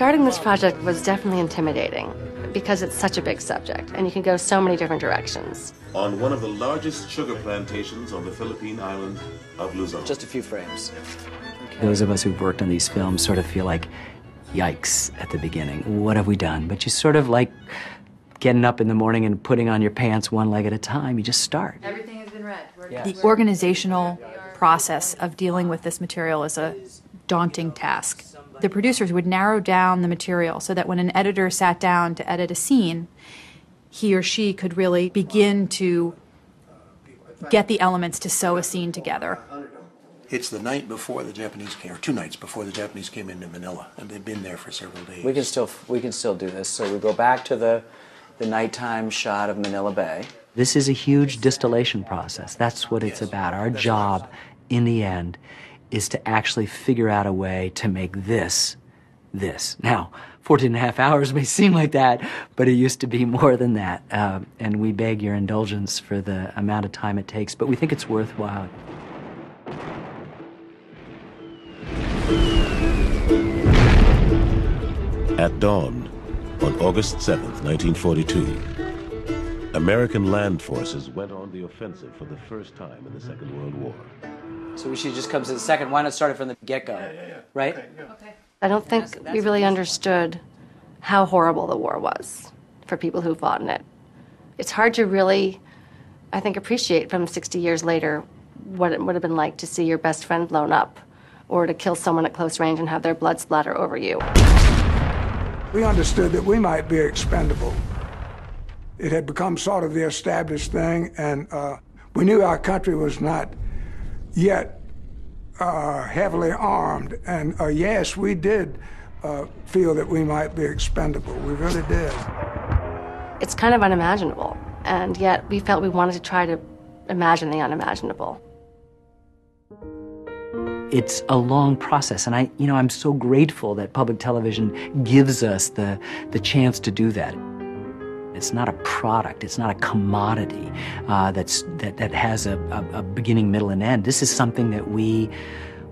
Starting this project was definitely intimidating because it's such a big subject and you can go so many different directions. On one of the largest sugar plantations on the Philippine island of Luzon. Just a few frames. Okay. Those of us who've worked on these films sort of feel like, yikes, at the beginning. What have we done? But you sort of like getting up in the morning and putting on your pants one leg at a time. You just start. Everything has been read. The organizational process of dealing with this material is a daunting task. The producers would narrow down the material so that when an editor sat down to edit a scene, he or she could really begin to get the elements to sew a scene together. It's the night before the Japanese came, or 2 nights before the Japanese came into Manila, and they've been there for several days. We can still do this. So we go back to the nighttime shot of Manila Bay. This is a huge distillation process. That's what it's about. Our job, in the end, is to actually figure out a way to make this. Now, 14 and a half hours may seem like that, but it used to be more than that. And we beg your indulgence for the amount of time it takes, but we think it's worthwhile. At dawn, on August 7th, 1942, American land forces went on the offensive for the first time in the Second World War. So she just comes to the second. Why not start it from the get-go? Yeah. Right? Okay. I don't think we really understood how horrible the war was for people who fought in it. It's hard to really, I think, appreciate from 60 years later what it would have been like to see your best friend blown up or to kill someone at close range and have their blood splatter over you. We understood that we might be expendable. It had become sort of the established thing, and we knew our country was not yet heavily armed. And yes, we did feel that we might be expendable. We really did. It's kind of unimaginable, and yet we felt we wanted to try to imagine the unimaginable. It's a long process, and I'm so grateful that public television gives us the chance to do that. It's not a product, it's not a commodity that has a beginning, middle, and end. This is something that we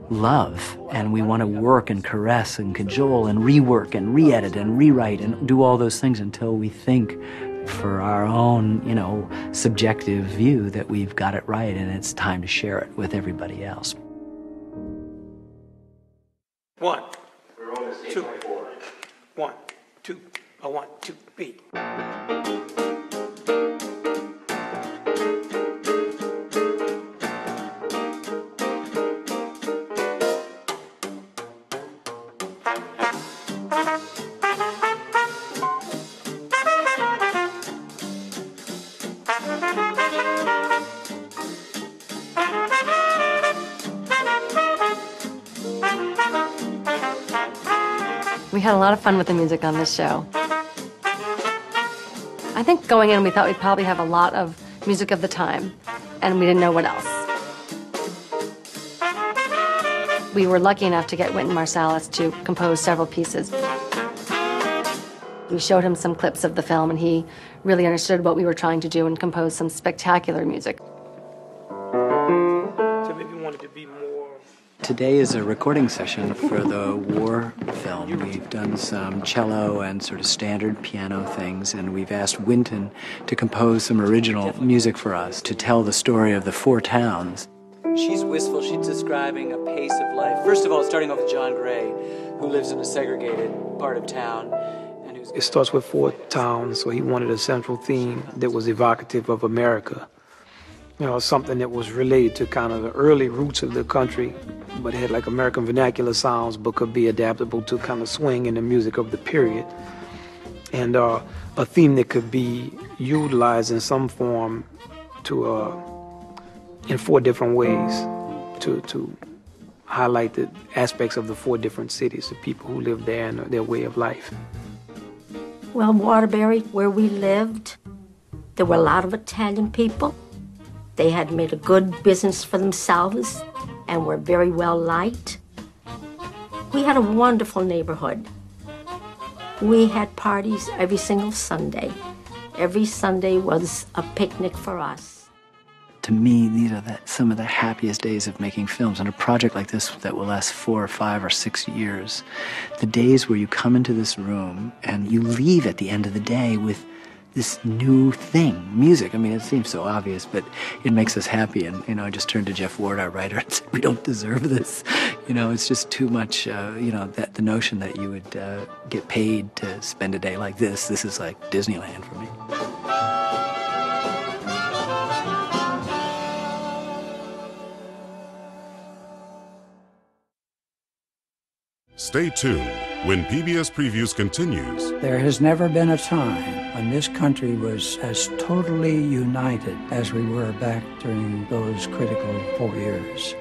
love, and we want to work and caress and cajole and rework and re-edit and rewrite and do all those things until we think for our own, subjective view that we've got it right and it's time to share it with everybody else. 1, 2, 1, 2, 1, 2, beat. We had a lot of fun with the music on this show. I think going in, we thought we'd probably have a lot of music of the time, and we didn't know what else. We were lucky enough to get Wynton Marsalis to compose several pieces. We showed him some clips of the film, and he really understood what we were trying to do and composed some spectacular music. So maybe you wanted to be more... Today is a recording session for the war film. We've done some cello and sort of standard piano things, and we've asked Wynton to compose some original music for us to tell the story of the 4 towns. She's wistful. She's describing a pace of life. First of all, starting off with John Gray, who lives in a segregated part of town. And It starts with 4 towns, so he wanted a central theme that was evocative of America. Something that was related to kind of the early roots of the country, but had like American vernacular sounds, but could be adaptable to kind of swing in the music of the period. And a theme that could be utilized in some form in 4 different ways to highlight the aspects of the 4 different cities, the people who live there and their way of life. Well, Waterbury, where we lived, there were a lot of Italian people. They had made a good business for themselves and were very well liked. We had a wonderful neighborhood. We had parties every single Sunday. Every Sunday was a picnic for us. to me, these are some of the happiest days of making films. On a project like this that will last 4 or 5 or 6 years, the days where you come into this room and you leave at the end of the day with this new thing, music. I mean, it seems so obvious, but it makes us happy. And, you know, I just turned to Jeff Ward, our writer, and said, we don't deserve this. You know, it's just too much, you know, that the notion that you would get paid to spend a day like this is like Disneyland for me. Stay tuned when PBS Previews continues. There has never been a time when this country was as totally united as we were back during those critical 4 years.